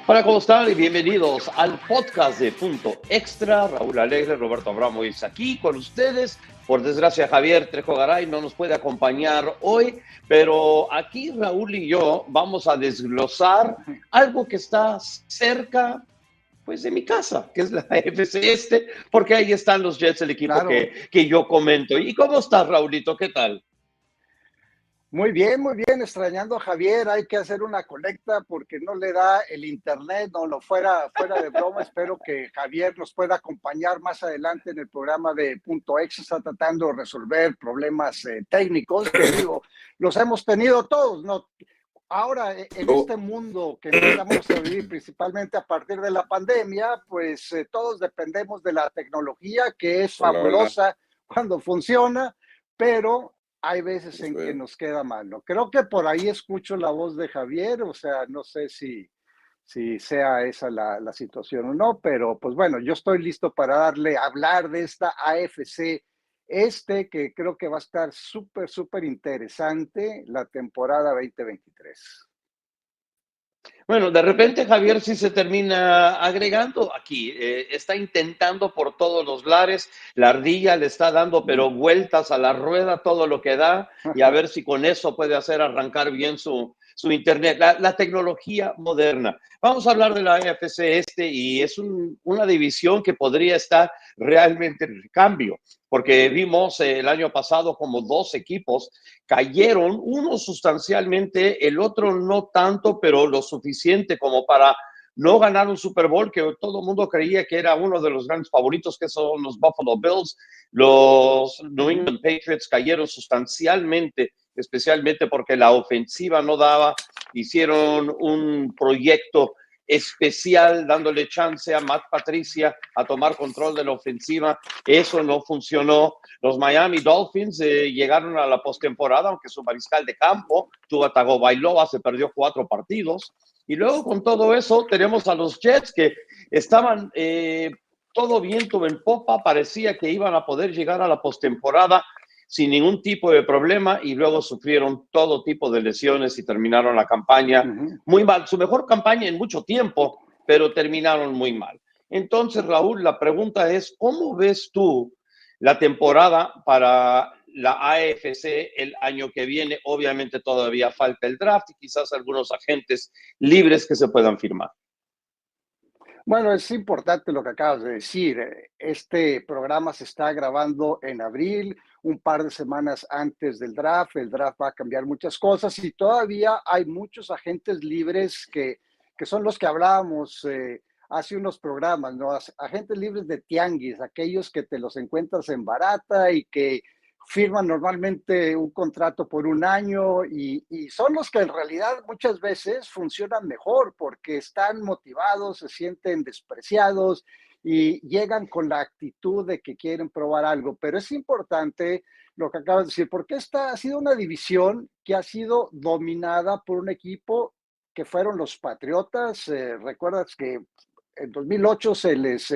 Hola, ¿cómo están? Y bienvenidos al podcast de Punto Extra. Raúl Alegre, Roberto Abramovich aquí con ustedes. Por desgracia, Javier Trejo Garay no nos puede acompañar hoy, pero aquí Raúl y yo vamos a desglosar algo que está cerca, pues, de mi casa, que es la FC porque ahí están los Jets, el equipo Claro, que yo comento. ¿Y cómo estás, Raulito? ¿Qué tal? muy bien, extrañando a Javier, hay que hacer una colecta porque no le da el internet, no lo fuera de broma, espero que Javier nos pueda acompañar más adelante en el programa de Punto X, está tratando de resolver problemas técnicos que digo, los hemos tenido todos, ¿no? Ahora, en este mundo que empezamos a vivir principalmente a partir de la pandemia, pues todos dependemos de la tecnología que es Hola, hola. fabulosa cuando funciona, pero hay veces Nos en que ve. nos queda mal, ¿no? Creo que por ahí escucho la voz de Javier, o sea, no sé si sea esa la situación o no, pero pues bueno, yo estoy listo para hablar de esta AFC que creo que va a estar súper interesante la temporada 2023. Bueno, de repente Javier sí se termina agregando aquí, está intentando por todos los lares, la ardilla le está dando pero vueltas a la rueda todo lo que da y a ver si con eso puede hacer arrancar bien su internet, la tecnología moderna. Vamos a hablar de la AFC y es una división que podría estar realmente en cambio, porque vimos el año pasado como dos equipos cayeron, uno sustancialmente, el otro no tanto, pero lo suficiente como para no ganar un Super Bowl, que todo el mundo creía que era uno de los grandes favoritos, que son los Buffalo Bills. Los New England Patriots cayeron sustancialmente, especialmente porque la ofensiva no daba. Hicieron un proyecto especial dándole chance a Matt Patricia a tomar control de la ofensiva. Eso no funcionó. Los Miami Dolphins llegaron a la postemporada, aunque su mariscal de campo, Tua Tagovailoa, se perdió 4 partidos. Y luego con todo eso tenemos a los Jets que estaban todo viento en popa, parecía que iban a poder llegar a la postemporada sin ningún tipo de problema y luego sufrieron todo tipo de lesiones y terminaron la campaña muy mal. Su mejor campaña en mucho tiempo, pero terminaron muy mal. Entonces, Raúl, la pregunta es, ¿cómo ves tú la temporada para la AFC el año que viene? Obviamente todavía falta el draft y quizás algunos agentes libres que se puedan firmar. Bueno, es importante lo que acabas de decir. Este programa se está grabando en abril, un par de semanas antes del draft. El draft va a cambiar muchas cosas y todavía hay muchos agentes libres que son los que hablábamos hace unos programas, ¿no? Agentes libres de tianguis, aquellos que te los encuentras en barata y que firman normalmente un contrato por un año y son los que en realidad muchas veces funcionan mejor porque están motivados, se sienten despreciados y llegan con la actitud de que quieren probar algo. Pero es importante lo que acabas de decir, porque esta ha sido una división que ha sido dominada por un equipo que fueron los Patriotas. Recuerdas que en 2008 se les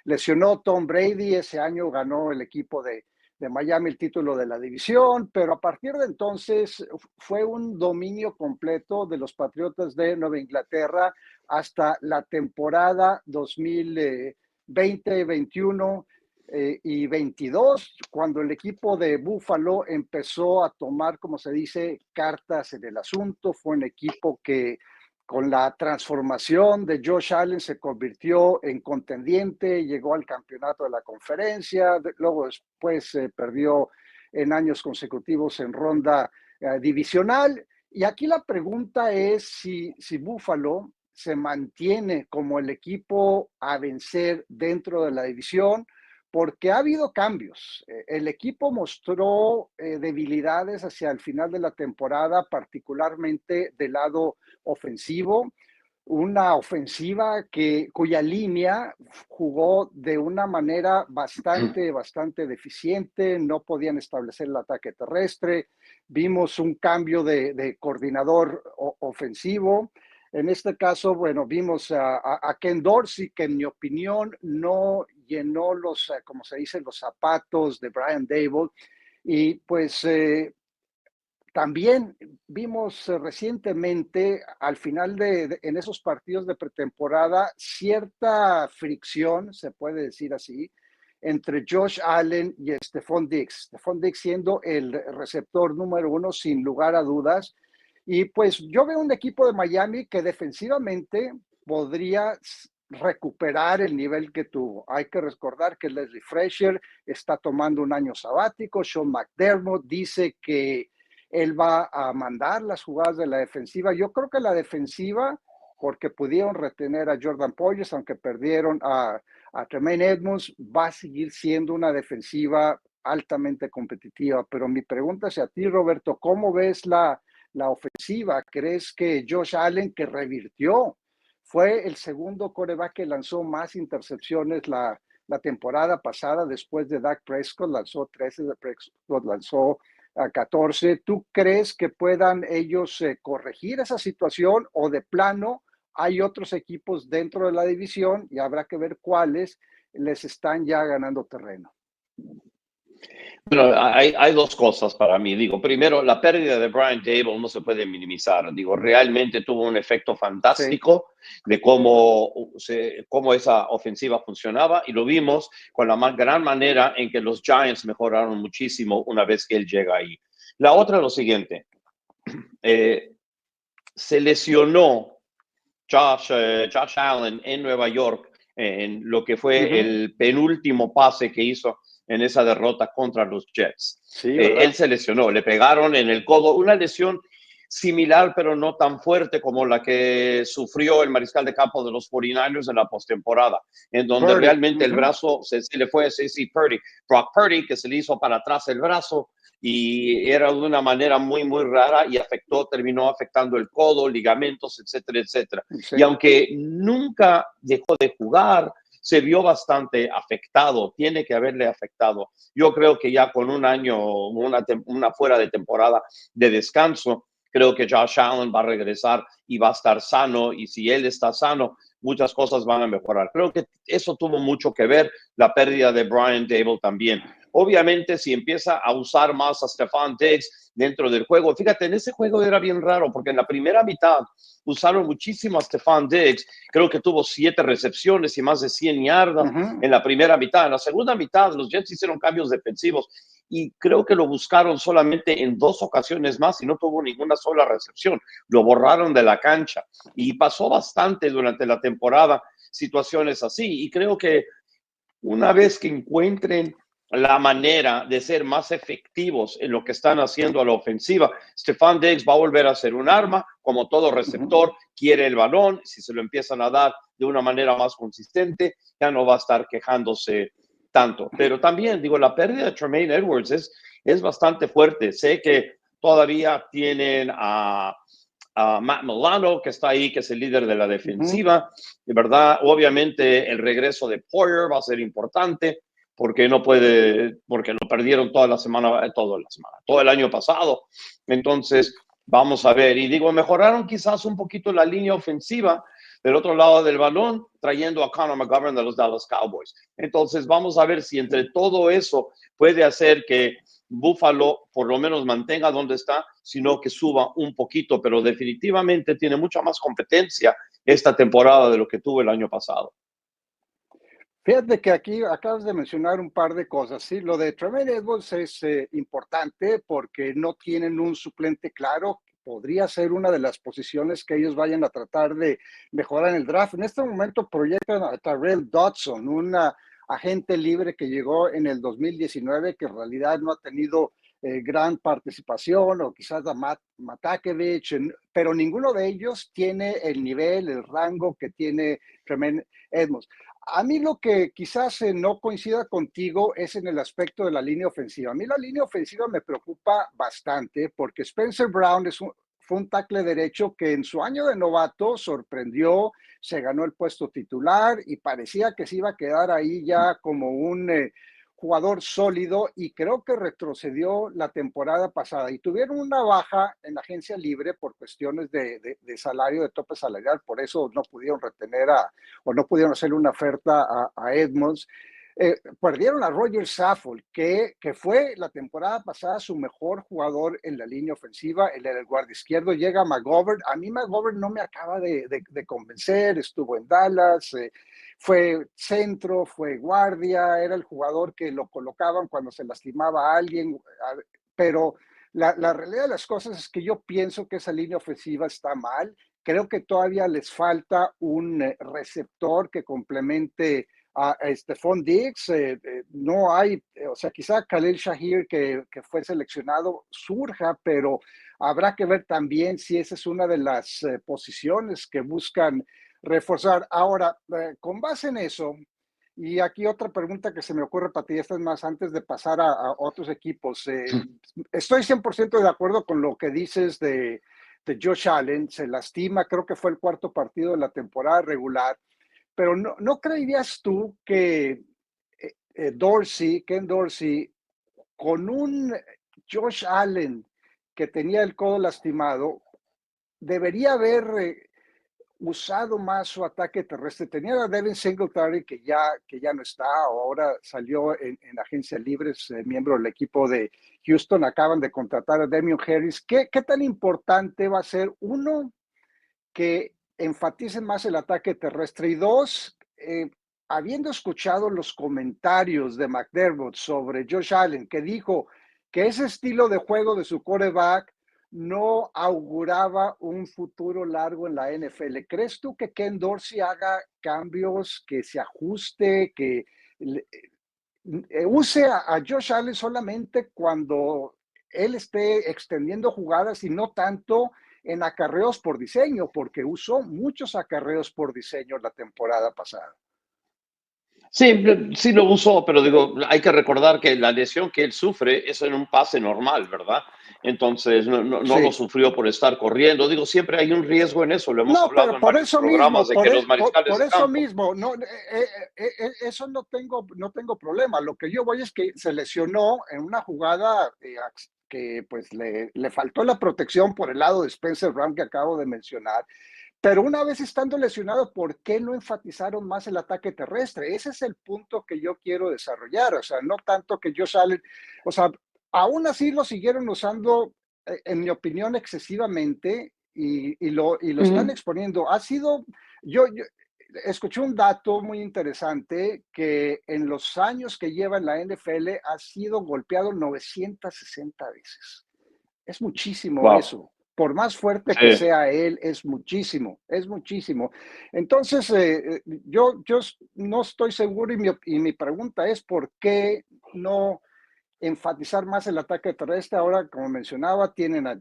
lesionó Tom Brady, ese año ganó el equipo de Miami el título de la división, pero a partir de entonces fue un dominio completo de los Patriotas de Nueva Inglaterra hasta la temporada 2020, 21 y 22, cuando el equipo de Buffalo empezó a tomar, como se dice, cartas en el asunto. Fue un equipo que con la transformación de Josh Allen se convirtió en contendiente, llegó al campeonato de la conferencia, luego después perdió en años consecutivos en ronda divisional. Y aquí la pregunta es si Buffalo se mantiene como el equipo a vencer dentro de la división, porque ha habido cambios. El equipo mostró debilidades hacia el final de la temporada, particularmente del lado ofensivo, una ofensiva cuya línea jugó de una manera bastante deficiente, no podían establecer el ataque terrestre, vimos un cambio de coordinador ofensivo. En este caso, bueno, vimos a Ken Dorsey, que en mi opinión no llenó como se dice, los zapatos de Brian Daboll, y pues también vimos recientemente, al final en esos partidos de pretemporada, cierta fricción, se puede decir así, entre Josh Allen y Stephon Diggs. Stephon Diggs siendo el receptor número uno, sin lugar a dudas. Y pues yo veo un equipo de Miami que defensivamente podría recuperar el nivel que tuvo. Hay que recordar que Leslie Frazier está tomando un año sabático. Sean McDermott dice que él va a mandar las jugadas de la defensiva. Yo creo que la defensiva, porque pudieron retener a Jordan Poyes, aunque perdieron a Tremaine Edmonds, va a seguir siendo una defensiva altamente competitiva. Pero mi pregunta es a ti, Roberto, ¿cómo ves la ofensiva? ¿Crees que Josh Allen, que revirtió, fue el segundo quarterback que lanzó más intercepciones la temporada pasada después de Dak Prescott? Lanzó 13, de Prescott lanzó a 14. ¿Tú crees que puedan ellos corregir esa situación o de plano hay otros equipos dentro de la división y habrá que ver cuáles les están ya ganando terreno? Bueno, hay dos cosas para mí. Digo, primero, la pérdida de Brian Dable no se puede minimizar. Digo, realmente tuvo un efecto Sí. fantástico de cómo esa ofensiva funcionaba y lo vimos con la gran manera en que los Giants mejoraron muchísimo una vez que él llega ahí. La otra es lo siguiente. Se lesionó Josh Allen en Nueva York en lo que fue Uh-huh. el penúltimo pase que hizo en esa derrota contra los Jets. Sí, Él ¿verdad? se lesionó, le pegaron en el codo, una lesión similar, pero no tan fuerte como la que sufrió el mariscal de campo de los 49ers en la postemporada, en donde Purdy. realmente el Uh-huh. brazo se le fue a Purdy, Brock Purdy, que se le hizo para atrás el brazo y era de una manera muy, muy rara y terminó afectando el codo, ligamentos, etcétera, etcétera. Y Sí. aunque nunca dejó de jugar, se vio bastante afectado, tiene que haberle afectado. Yo creo que ya con un año, una fuera de temporada de descanso, creo que Josh Allen va a regresar y va a estar sano, y si él está sano, muchas cosas van a mejorar. Creo que eso tuvo mucho que ver, la pérdida de Brian Dable también. Obviamente, si empieza a usar más a Stephon Diggs dentro del juego, fíjate, en ese juego era bien raro, porque en la primera mitad usaron muchísimo a Stephon Diggs, creo que tuvo 7 recepciones y más de 100 yardas Uh-huh. en la primera mitad. En la segunda mitad, los Jets hicieron cambios defensivos y creo que lo buscaron solamente en 2 ocasiones más y no tuvo ninguna sola recepción. Lo borraron de la cancha y pasó bastante durante la temporada situaciones así. Y creo que una vez que encuentren la manera de ser más efectivos en lo que están haciendo a la ofensiva, Stephon Diggs va a volver a ser un arma, como todo Uh-huh. receptor, quiere el balón, si se lo empiezan a dar de una manera más consistente, ya no va a estar quejándose tanto. Pero también, digo, la pérdida de Tremaine Edwards es bastante fuerte. Sé que todavía tienen a Matt Milano, que está ahí, que es el líder de la Uh-huh. defensiva, de verdad. Obviamente el regreso de Poyer va a ser importante, porque porque lo perdieron todo el año pasado. Entonces, vamos a ver. Y digo, mejoraron quizás un poquito la línea ofensiva del otro lado del balón, trayendo a Conor McGovern de los Dallas Cowboys. Entonces, vamos a ver si entre todo eso puede hacer que Buffalo por lo menos mantenga donde está, sino que suba un poquito, pero definitivamente tiene mucha más competencia esta temporada de lo que tuvo el año pasado. Fíjate que aquí acabas de mencionar un par de cosas. Sí, lo de Tremaine Edmonds es importante porque no tienen un suplente claro. Podría ser una de las posiciones que ellos vayan a tratar de mejorar en el draft. En este momento proyectan a Tyrell Dodson, un agente libre que llegó en el 2019, que en realidad no ha tenido gran participación, o quizás a Matakevich, pero ninguno de ellos tiene el nivel, el rango que tiene Tremaine Edmonds. A mí lo que quizás no coincida contigo es en el aspecto de la línea ofensiva. A mí la línea ofensiva me preocupa bastante porque Spencer Brown fue un tackle derecho que en su año de novato sorprendió, se ganó el puesto titular y parecía que se iba a quedar ahí ya como un jugador sólido, y creo que retrocedió la temporada pasada y tuvieron una baja en la agencia libre por cuestiones de salario, de tope salarial. Por eso no pudieron retener o no pudieron hacerle una oferta a Edmonds. Perdieron a Roger Saffold, que fue la temporada pasada su mejor jugador en la línea ofensiva, él era el guardia izquierdo, llega McGovern, a mí McGovern no me acaba de convencer, estuvo en Dallas, fue centro, fue guardia, era el jugador que lo colocaban cuando se lastimaba a alguien, pero la realidad de las cosas es que yo pienso que esa línea ofensiva está mal, creo que todavía les falta un receptor que complemente a Stephon Diggs, no hay, o sea, quizá Khalil Shahir que fue seleccionado surja, pero habrá que ver también si esa es una de las posiciones que buscan reforzar. Ahora, con base en eso, y aquí otra pregunta que se me ocurre para ti, esta es más antes de pasar a otros equipos. Estoy 100% de acuerdo con lo que dices de Josh Allen, se lastima, creo que fue el cuarto partido de la temporada regular, pero ¿no creerías tú que Ken Dorsey, con un Josh Allen que tenía el codo lastimado, debería haber usado más su ataque terrestre? Tenía a Devin Singletary que ya no está, o ahora salió en agencia libre, es miembro del equipo de Houston, acaban de contratar a Damian Harris. ¿Qué tan importante va a ser, uno, que enfaticen más el ataque terrestre? Y dos, habiendo escuchado los comentarios de McDermott sobre Josh Allen, que dijo que ese estilo de juego de su quarterback no auguraba un futuro largo en la NFL. ¿Crees tú que Ken Dorsey haga cambios, que se ajuste, que use a Josh Allen solamente cuando él esté extendiendo jugadas y no tanto en acarreos por diseño, porque usó muchos acarreos por diseño la temporada pasada? Sí, sí lo usó, pero digo, hay que recordar que la lesión que él sufre es en un pase normal, ¿verdad? Entonces, no lo Sí. sufrió por estar corriendo. Digo, siempre hay un riesgo en eso, lo hemos No, hablado pero en varios programas de que los mariscales por de eso campo. mismo, no, eso no tengo problema. Lo que yo voy es que se lesionó en una jugada que pues le faltó la protección por el lado de Spencer Brown que acabo de mencionar. Pero una vez estando lesionado, ¿por qué no enfatizaron más el ataque terrestre? Ese es el punto que yo quiero desarrollar. O sea, no tanto que Josh Allen, o sea, aún así lo siguieron usando, en mi opinión, excesivamente y lo están Ujú. exponiendo. Yo escuché un dato muy interesante que en los años que lleva en la NFL ha sido golpeado 960 veces. Es muchísimo Wow. eso. Por más fuerte que Sí. sea él, es muchísimo, es muchísimo. Entonces, yo no estoy seguro y mi pregunta es, ¿por qué no enfatizar más el ataque terrestre? Ahora, como mencionaba, tienen a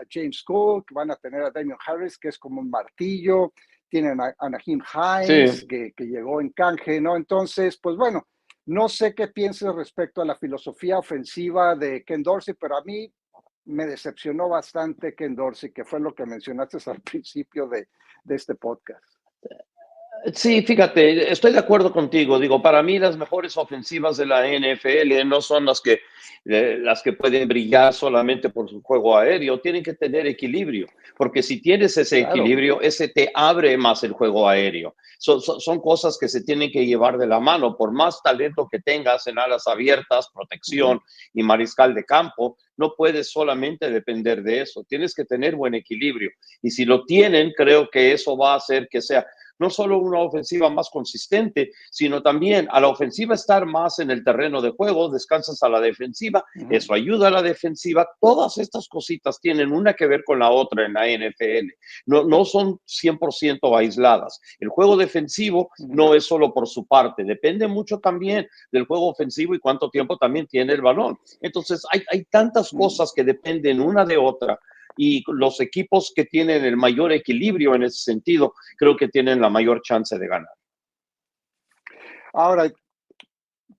James Cook, van a tener a Damian Harris, que es como un martillo, tienen a Naheem Hines, Sí. que llegó en canje, ¿no? Entonces, pues bueno, no sé qué pienses respecto a la filosofía ofensiva de Ken Dorsey, pero a mí me decepcionó bastante Ken Dorsey, que fue lo que mencionaste al principio de este podcast. Sí, fíjate, estoy de acuerdo contigo. Digo, para mí las mejores ofensivas de la NFL no son las que pueden brillar solamente por su juego aéreo, tienen que tener equilibrio, porque si tienes ese Claro. equilibrio, ese te abre más el juego aéreo. Son cosas que se tienen que llevar de la mano. Por más talento que tengas en alas abiertas, Uh-huh. protección y mariscal de campo, no puedes solamente depender de eso. Tienes que tener buen equilibrio. Y si lo tienen, creo que eso va a hacer que sea no solo una ofensiva más consistente, sino también a la ofensiva estar más en el terreno de juego, descansas a la defensiva, Uh-huh. eso ayuda a la defensiva. Todas estas cositas tienen una que ver con la otra en la NFL. No son 100% aisladas. El juego defensivo Uh-huh. no es solo por su parte, depende mucho también del juego ofensivo y cuánto tiempo también tiene el balón. Entonces, hay tantas Uh-huh. cosas que dependen una de otra y los equipos que tienen el mayor equilibrio en ese sentido, creo que tienen la mayor chance de ganar. Ahora,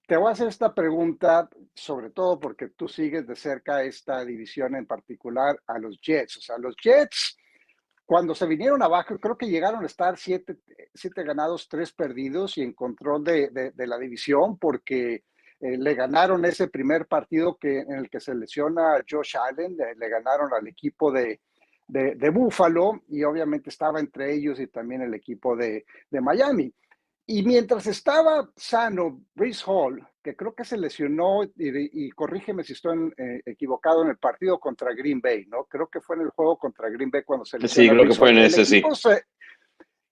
te voy a hacer esta pregunta, sobre todo porque tú sigues de cerca esta división, en particular a los Jets. O sea, los Jets, cuando se vinieron abajo, creo que llegaron a estar siete ganados, tres perdidos y en control de la división, porque le ganaron ese primer partido en el que se lesiona Josh Allen, le ganaron al equipo de Buffalo y obviamente estaba entre ellos y también el equipo de Miami. Y mientras estaba sano Breece Hall, que creo que se lesionó, y corrígeme si estoy equivocado, en el partido contra Green Bay, ¿no? Creo que fue en el juego contra Green Bay cuando se Sí, lesiona creo que Breece fue Hall. en El ese, sí. equipo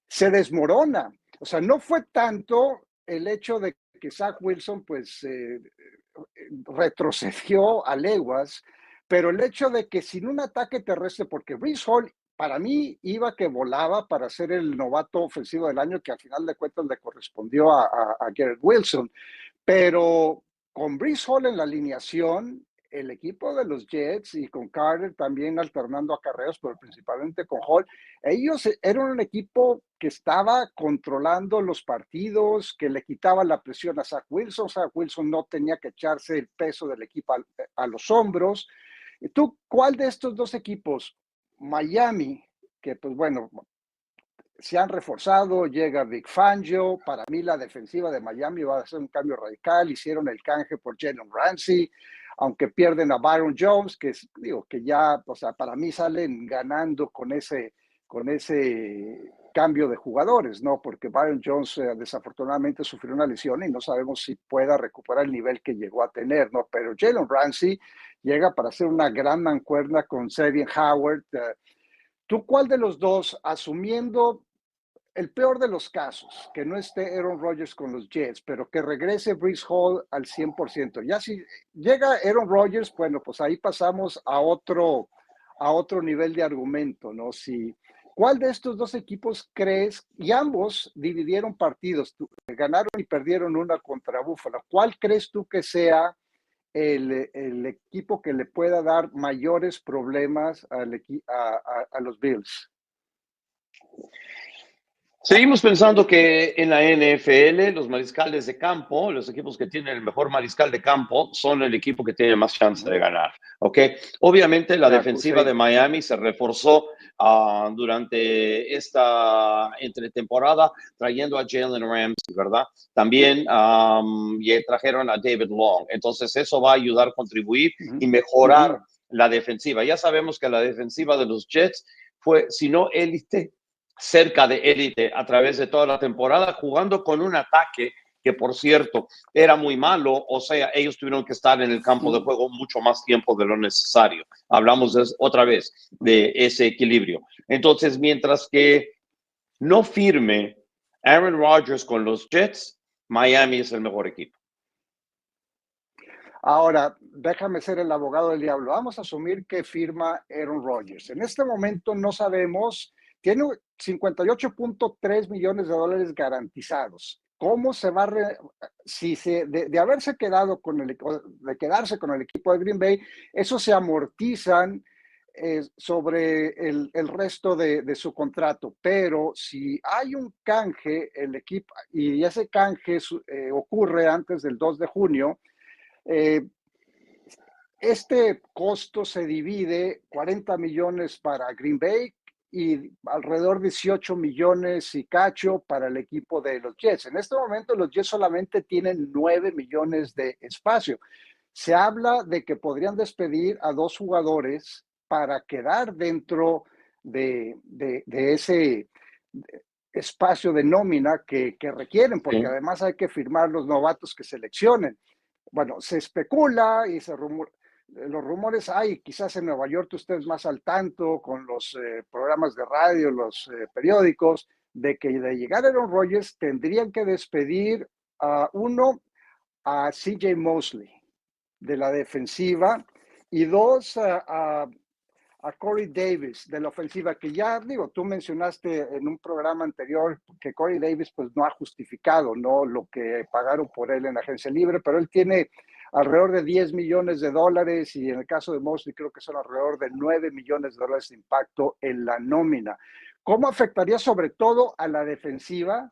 se desmorona. O sea, no fue tanto el hecho de que Zach Wilson, pues, retrocedió a leguas, pero el hecho de que sin un ataque terrestre, porque Breece Hall para mí iba que volaba para ser el novato ofensivo del año, que al final de cuentas le correspondió a Garrett Wilson, pero con Breece Hall en la alineación, el equipo de los Jets y con Carter también alternando acarreos, pero principalmente con Hall, ellos eran un equipo que estaba controlando los partidos, que le quitaba la presión a Zach Wilson. Zach Wilson no tenía que echarse el peso del equipo a los hombros. ¿Tú cuál de estos dos equipos, Miami, que pues bueno, se han reforzado, llega Vic Fangio, para mí la defensiva de Miami va a ser un cambio radical, hicieron el canje por Jalen Ramsey, aunque pierden a Byron Jones, que digo que ya, o sea, para mí salen ganando con ese cambio de jugadores, ¿no? Porque Byron Jones desafortunadamente sufrió una lesión y no sabemos si pueda recuperar el nivel que llegó a tener, ¿no? Pero Jalen Ramsey llega para hacer una gran mancuerna con Xavier Howard. ¿Tú cuál de los dos, asumiendo el peor de los casos, que no esté Aaron Rodgers con los Jets, pero que regrese Breece Hall al 100%? Ya si llega Aaron Rodgers, bueno, pues ahí pasamos a otro nivel de argumento, ¿no? Si, ¿cuál de estos dos equipos crees? Y ambos dividieron partidos, ganaron y perdieron una contra Buffalo. ¿Cuál crees tú que sea el equipo que le pueda dar mayores problemas a los Bills? Seguimos pensando que en la NFL los mariscales de campo, los equipos que tienen el mejor mariscal de campo, son el equipo que tiene más chance de ganar. ¿Ok? Obviamente la defensiva de Sí. Miami se reforzó durante esta entretemporada trayendo a Jalen Ramsey, ¿verdad? También trajeron a David Long. Entonces eso va a ayudar a contribuir y mejorar la defensiva. Ya sabemos que la defensiva de los Jets fue, si no élite, cerca de élite a través de toda la temporada, jugando con un ataque que, por cierto, era muy malo. O sea, ellos tuvieron que estar en el campo de juego mucho más tiempo de lo necesario. Hablamos otra vez de ese equilibrio. Entonces, mientras que no firme Aaron Rodgers con los Jets, Miami es el mejor equipo. Ahora, déjame ser el abogado del diablo. Vamos a asumir que firma Aaron Rodgers. En este momento no sabemos, tiene 58.3 millones de dólares garantizados. ¿Cómo se va si de haberse quedado de quedarse con el equipo de Green Bay, eso se amortizan sobre el resto de su contrato? Pero si hay un canje, el equipo, y ese canje ocurre antes del 2 de junio, eh, este costo se divide 40 millones para Green Bay y alrededor de 18 millones y cacho para el equipo de los Jets. En este momento los Jets solamente tienen 9 millones de espacio. Se habla de que podrían despedir a 2 jugadores para quedar dentro de ese espacio de nómina que requieren, porque Sí. además hay que firmar los novatos que seleccionen. Bueno, se especula y los rumores hay, quizás en Nueva York tú estés más al tanto con los programas de radio, los periódicos, de que de llegar a Aaron Rodgers tendrían que despedir a CJ Mosley de la defensiva y dos a Corey Davis de la ofensiva, que ya digo, tú mencionaste en un programa anterior que Corey Davis pues no ha justificado, ¿no?, lo que pagaron por él en agencia libre, pero él tiene alrededor de 10 millones de dólares y en el caso de Mosley creo que son alrededor de 9 millones de dólares de impacto en la nómina. ¿Cómo afectaría sobre todo a la defensiva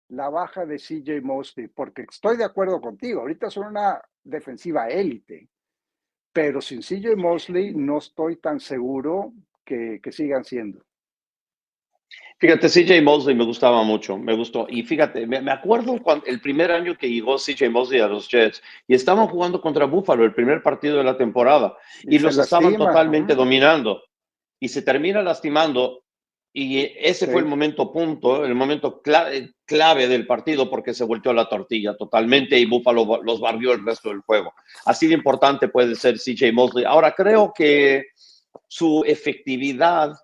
la baja de CJ Mosley? Porque estoy de acuerdo contigo, ahorita son una defensiva élite, pero sin CJ Mosley no estoy tan seguro que sigan siendo. Fíjate, CJ Mosley me gustaba mucho, me gustó. Y fíjate, me acuerdo cuando el primer año que llegó CJ Mosley a los Jets y estaban jugando contra Buffalo el primer partido de la temporada Y y se los estaban lastima. totalmente dominando y se termina lastimando Y ese fue el Sí. momento punto, el momento clave del partido porque se volteó la tortilla totalmente y Buffalo los barrió el resto del juego. Así de importante puede ser CJ Mosley. Ahora, creo que su efectividad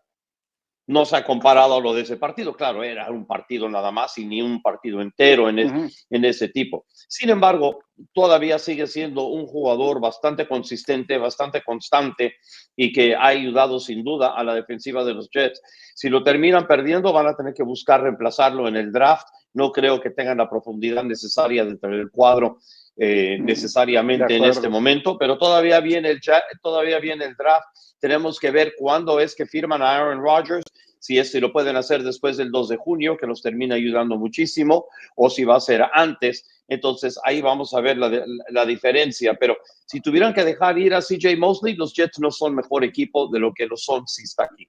no se ha comparado a lo de ese partido. Claro, era un partido nada más y ni un partido entero en ese tipo. Sin embargo, todavía sigue siendo un jugador bastante consistente, bastante constante y que ha ayudado sin duda a la defensiva de los Jets. Si lo terminan perdiendo, van a tener que buscar reemplazarlo en el draft. No creo que tengan la profundidad necesaria dentro del cuadro De necesariamente en este acuerdo. momento, pero todavía viene el draft. Tenemos que ver cuándo es que firman a Aaron Rodgers, si lo pueden hacer después del 2 de junio, que los termina ayudando muchísimo, o si va a ser antes. Entonces ahí vamos a ver la diferencia. Pero si tuvieran que dejar ir a CJ Mosley, los Jets no son mejor equipo de lo que lo son si está aquí.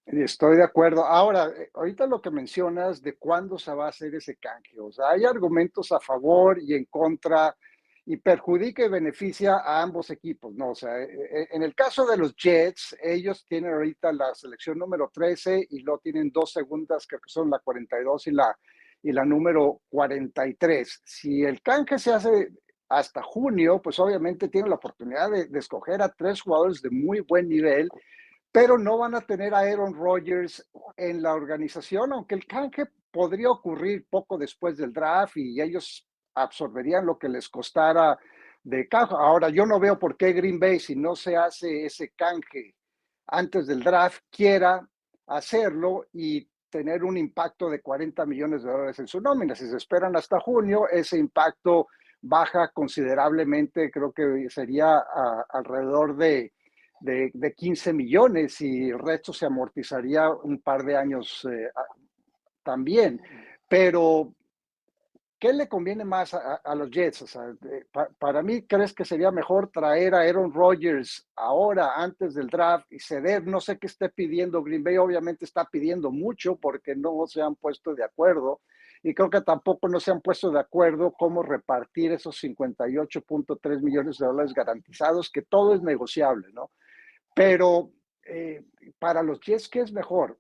Estoy de acuerdo. Ahora, ahorita lo que mencionas de cuándo se va a hacer ese canje, o sea, hay argumentos a favor y en contra y perjudica y beneficia a ambos equipos, ¿no? O sea, en el caso de los Jets, ellos tienen ahorita la selección número 13 y luego tienen dos segundas, creo que son la 42 y la número 43. Si el canje se hace hasta junio, pues obviamente tienen la oportunidad de escoger a tres jugadores de muy buen nivel, pero no van a tener a Aaron Rodgers en la organización, aunque el canje podría ocurrir poco después del draft y ellos absorberían lo que les costara de canje. Ahora, yo no veo por qué Green Bay, si no se hace ese canje antes del draft, quiera hacerlo y tener un impacto de $40 millones en su nómina. Si se esperan hasta junio, ese impacto baja considerablemente, creo que sería alrededor de 15 millones y el resto se amortizaría un par de años también. Pero, ¿qué le conviene más a los Jets? O sea, para mí, ¿crees que sería mejor traer a Aaron Rodgers ahora, antes del draft, y ceder? No sé qué esté pidiendo Green Bay, obviamente está pidiendo mucho porque no se han puesto de acuerdo. Y creo que tampoco no se han puesto de acuerdo cómo repartir esos 58.3 millones de dólares garantizados, que todo es negociable, ¿no? Pero para los Jets, ¿qué es mejor?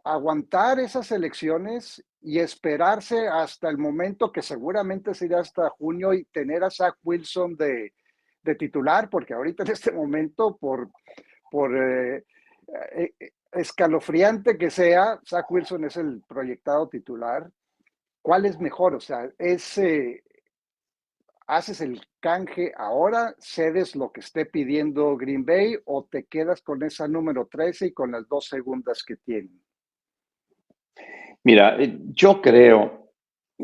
Aguantar esas elecciones y esperarse hasta el momento que seguramente sería hasta junio y tener a Zach Wilson de titular, porque ahorita en este momento, por escalofriante que sea, Zach Wilson es el proyectado titular. ¿Cuál es mejor? O sea, ¿haces el canje ahora, cedes lo que esté pidiendo Green Bay o te quedas con esa número 13 y con las dos segundas que tienen? Mira, yo creo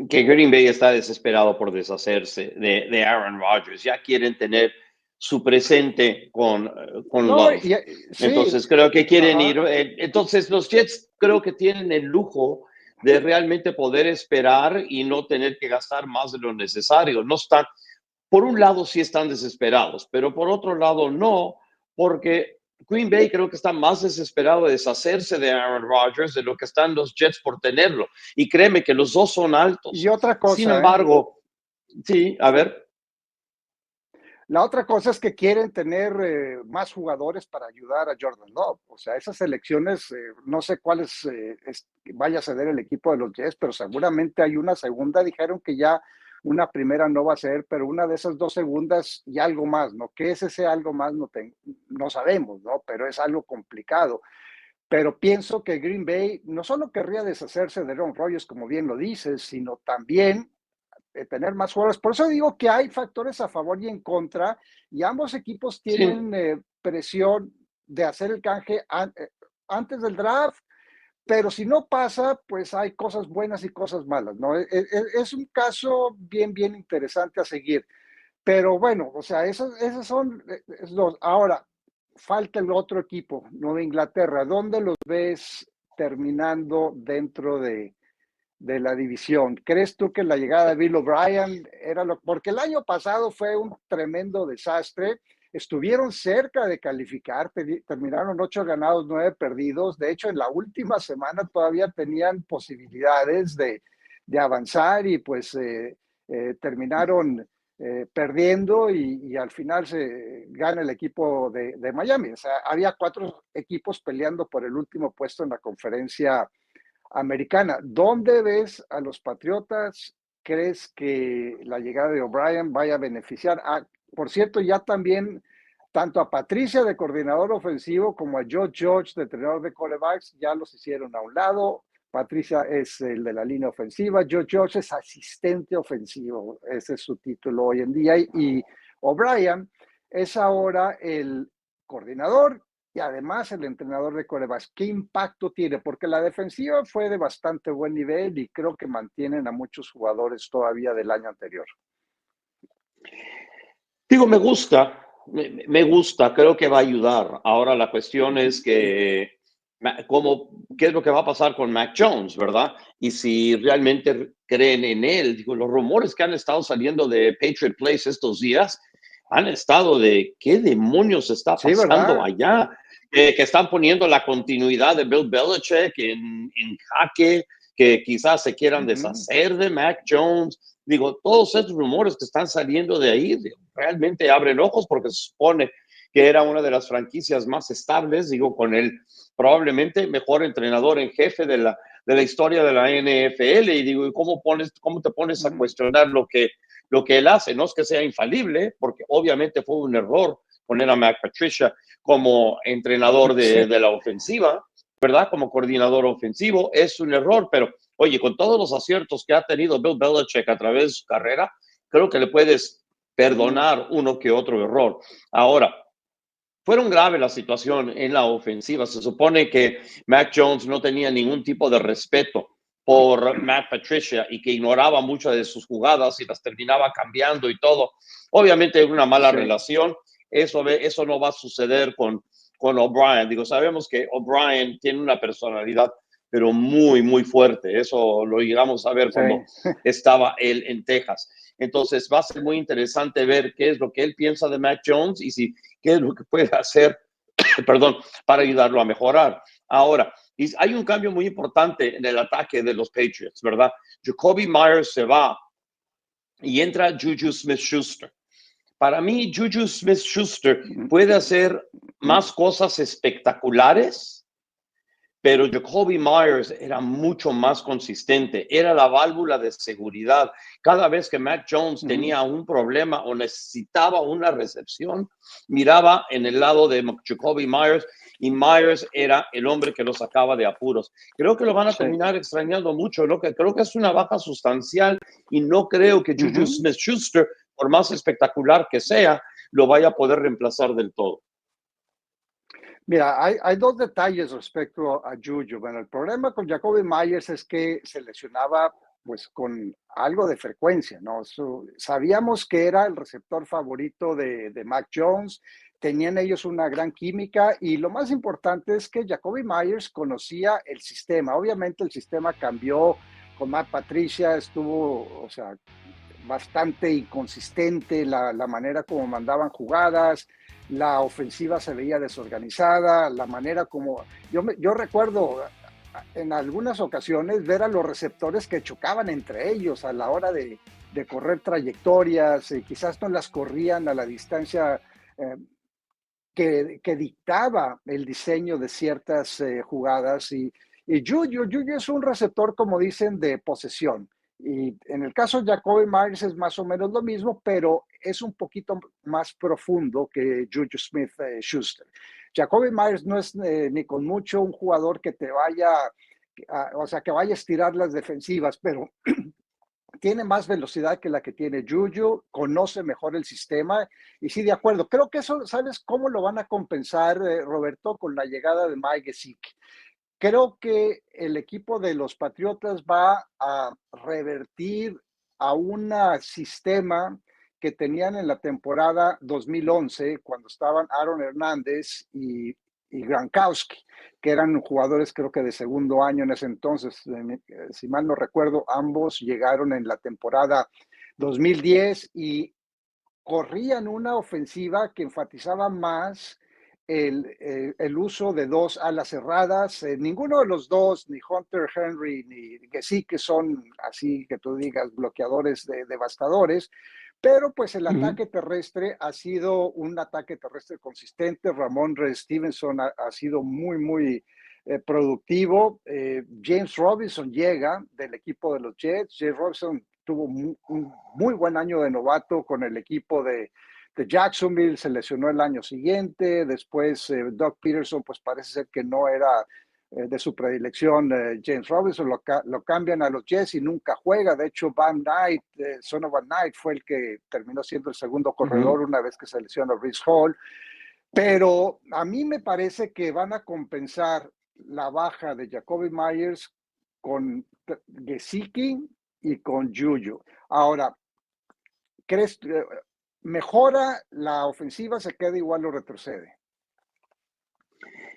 que Green Bay está desesperado por deshacerse de Aaron Rodgers. Ya quieren tener su presente con No, Love. sí, Entonces creo que quieren ir. ajá. Entonces los Jets creo que tienen el lujo de realmente poder esperar y no tener que gastar más de lo necesario. No están, por un lado sí están desesperados, pero por otro lado no, porque Green Bay creo que está más desesperado de deshacerse de Aaron Rodgers de lo que están los Jets por tenerlo. Y créeme que los dos son Y altos. otra Sin cosa, ¿eh? embargo, sí, a ver, La otra cosa es que quieren tener más jugadores para ayudar a Jordan Love. O sea, esas elecciones, no sé cuáles vaya a ceder el equipo de los Jets, pero seguramente hay una segunda. Dijeron que ya una primera no va a ser, pero una de esas dos segundas y algo más, ¿no? ¿Qué es ese algo más? No sabemos, ¿no? Pero es algo complicado. Pero pienso que Green Bay no solo querría deshacerse de Aaron Rodgers, como bien lo dices, sino también tener más jugadores. Por eso digo que hay factores a favor y en contra, y ambos equipos sí, tienen presión de hacer el canje antes del draft, pero si no pasa, pues hay cosas buenas y cosas malas, ¿no? Es un caso bien interesante a seguir. Pero bueno, o sea, esos son los. Ahora, falta el otro equipo, Nueva Inglaterra. ¿Dónde los ves terminando dentro de la división? ¿Crees tú que la llegada de Bill O'Brien era lo? Porque el año pasado fue un tremendo desastre. Estuvieron cerca de calificar, terminaron 8 ganados, 9 perdidos. De hecho, en la última semana todavía tenían posibilidades de avanzar y pues terminaron perdiendo y al final se gana el equipo de Miami. O sea, había 4 equipos peleando por el último puesto en la conferencia americana. ¿Dónde ves a los Patriotas? ¿Crees que la llegada de O'Brien vaya a beneficiar? Por cierto, ya también tanto a Patricia de coordinador ofensivo como a Joe George de entrenador de quarterbacks ya los hicieron a un lado. Patricia es el de la línea ofensiva, Joe George es asistente ofensivo, ese es su título hoy en día, y O'Brien es ahora el coordinador y además el entrenador de quarterbacks. ¿Qué impacto tiene? Porque la defensiva fue de bastante buen nivel y creo que mantienen a muchos jugadores todavía del año anterior. Digo, me gusta, creo que va a ayudar. Ahora la cuestión es que, ¿qué es lo que va a pasar con Mac Jones, verdad? Y si realmente creen en él. Digo, los rumores que han estado saliendo de Patriot Place estos días han estado de qué demonios está Sí, pasando ¿verdad? allá, que están poniendo la continuidad de Bill Belichick en jaque, que quizás se quieran deshacer de Mac Jones. Digo, todos estos rumores que están saliendo de ahí realmente abren ojos porque se supone que era una de las franquicias más estables, digo, con el probablemente mejor entrenador en jefe de la historia de la NFL. Y digo, ¿cómo te pones a cuestionar lo que él hace? No es que sea infalible, porque obviamente fue un error poner a Matt Patricia como entrenador Sí. de la ofensiva, ¿verdad? Como coordinador ofensivo, es un error, pero oye, con todos los aciertos que ha tenido Bill Belichick a través de su carrera, creo que le puedes perdonar uno que otro error. Ahora, fueron grave la situación en la ofensiva. Se supone que Mac Jones no tenía ningún tipo de respeto por Matt Patricia y que ignoraba muchas de sus jugadas y las terminaba cambiando y todo. Obviamente una mala Sí. relación. Eso no va a suceder con O'Brien. Digo, sabemos que O'Brien tiene una personalidad, pero muy, muy fuerte. Eso lo llegamos a ver Sí. cuando estaba él en Texas. Entonces va a ser muy interesante ver qué es lo que él piensa de Mac Jones y si qué es lo que puede hacer, perdón, para ayudarlo a mejorar. Ahora, hay un cambio muy importante en el ataque de los Patriots, ¿verdad? Jacoby Myers se va y entra Juju Smith-Schuster. Para mí, Juju Smith-Schuster puede hacer más cosas espectaculares, pero Jacoby Myers era mucho más consistente, era la válvula de seguridad. Cada vez que Mac Jones tenía un problema o necesitaba una recepción, miraba en el lado de Jacoby Myers y Myers era el hombre que lo sacaba de apuros. Creo que lo van a Sí. terminar extrañando mucho, ¿no? Que creo que es una baja sustancial y no creo que Juju Smith-Schuster, por más espectacular que sea, lo vaya a poder reemplazar del todo. Mira, hay 2 detalles respecto a Juju. Bueno, el problema con Jacoby Myers es que se lesionaba pues con algo de frecuencia, ¿no? Sabíamos que era el receptor favorito de Mac Jones, tenían ellos una gran química y lo más importante es que Jacoby Myers conocía el sistema. Obviamente el sistema cambió con Matt Patricia, estuvo, o sea, bastante inconsistente la manera como mandaban jugadas, la ofensiva se veía desorganizada, la manera como... Yo recuerdo en algunas ocasiones ver a los receptores que chocaban entre ellos a la hora de correr trayectorias, quizás no las corrían a la distancia que dictaba el diseño de ciertas jugadas y Juju es un receptor, como dicen, de posesión. Y en el caso de Jacoby Myers es más o menos lo mismo, pero es un poquito más profundo que Juju Smith-Schuster. Jacoby Myers no es ni con mucho un jugador que te vaya, o sea, que vaya a estirar las defensivas, pero tiene más velocidad que la que tiene Juju, conoce mejor el sistema y sí, de acuerdo. Creo que eso, ¿sabes cómo lo van a compensar, Roberto, con la llegada de Mike Gesicki? Creo que el equipo de los Patriotas va a revertir a un sistema que tenían en la temporada 2011, cuando estaban Aaron Hernández y Gronkowski, que eran jugadores creo que de segundo año en ese entonces. Si mal no recuerdo, ambos llegaron en la temporada 2010 y corrían una ofensiva que enfatizaba más el uso de 2 alas cerradas. Ninguno de los dos, ni Hunter Henry ni Gesicki, que son así que tú digas bloqueadores devastadores, Pero pues el Ujú. ataque terrestre ha sido un ataque terrestre consistente. Ramondre Stevenson ha sido muy productivo. James Robinson llega del equipo de los Jets. James Robinson tuvo un muy buen año de novato con el equipo de Jacksonville, se lesionó el año siguiente. Después Doug Peterson, pues parece ser que no era de su predilección. James Robinson lo cambian a los Jets y nunca juega. De hecho, Van Knight, Son of Van Knight, fue el que terminó siendo el segundo corredor Ujú. una vez que se lesionó Breece Hall. Pero a mí me parece que van a compensar la baja de Jacoby Myers con Gesicki y con Juju. Ahora, ¿crees mejora la ofensiva, se queda igual o retrocede?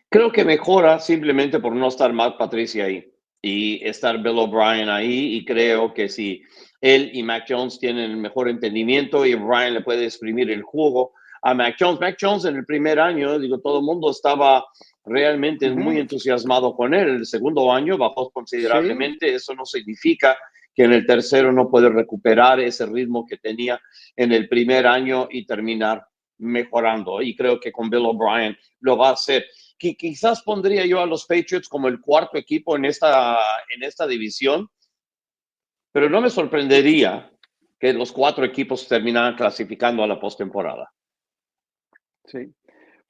Creo que mejora simplemente por no estar Matt Patricia ahí y estar Bill O'Brien ahí. Y creo que si él y Mac Jones tienen el mejor entendimiento y O'Brien le puede exprimir el jugo a Mac Jones. Mac Jones en el primer año, digo, todo el mundo estaba realmente muy Ujú. entusiasmado con él. El segundo año bajó Sí, considerablemente. Eso no significa que en el tercero no puede recuperar ese ritmo que tenía en el primer año y terminar mejorando. Y creo que con Bill O'Brien lo va a hacer. Que quizás pondría yo a los Patriots como el cuarto equipo en esta división, pero no me sorprendería que los cuatro equipos terminaran clasificando a la postemporada. sí.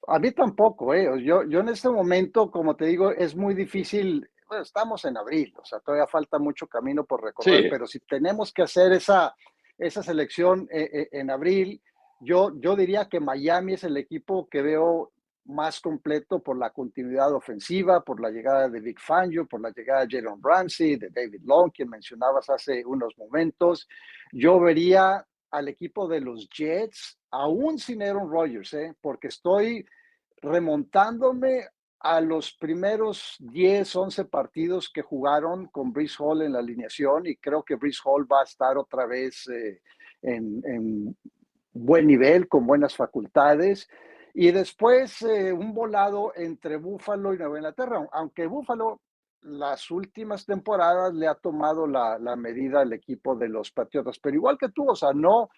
A mí tampoco, ¿eh? Yo en este momento, como te digo, es muy difícil. Bueno, estamos en abril, o sea, todavía falta mucho camino por recorrer, Sí, pero si tenemos que hacer esa selección en abril, yo diría que Miami es el equipo que veo más completo por la continuidad ofensiva, por la llegada de Vic Fangio, por la llegada de Jalen Ramsey, de David Long, quien mencionabas hace unos momentos. Yo vería al equipo de los Jets, aún sin Aaron Rodgers, porque estoy remontándome a los primeros 10, 11 partidos que jugaron con Breece Hall en la alineación y creo que Breece Hall va a estar otra vez en buen nivel, con buenas facultades. Y después un volado entre Buffalo y Nueva Inglaterra, aunque Buffalo las últimas temporadas le ha tomado la medida al equipo de los Patriotas, pero igual que tú, o sea, no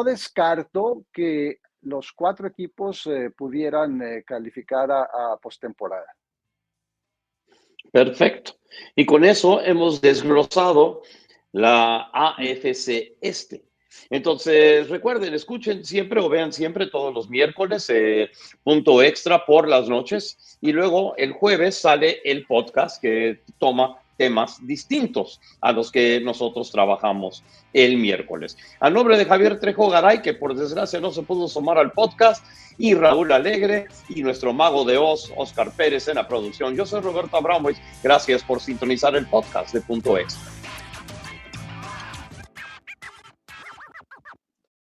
descarto que los cuatro equipos pudieran calificar a postemporada. perfecto. Y con eso hemos desglosado la AFC Este. Entonces, recuerden, escuchen siempre o vean siempre todos los miércoles, punto extra por las noches. Y luego el jueves sale el podcast que toma temas distintos a los que nosotros trabajamos el miércoles. A nombre de Javier Trejo Garay, que por desgracia no se pudo sumar al podcast, y Raúl Alegre y nuestro mago de Oz, Oscar Pérez, en la producción. Yo soy Roberto Abramovich. Gracias por sintonizar el podcast de Punto Extra.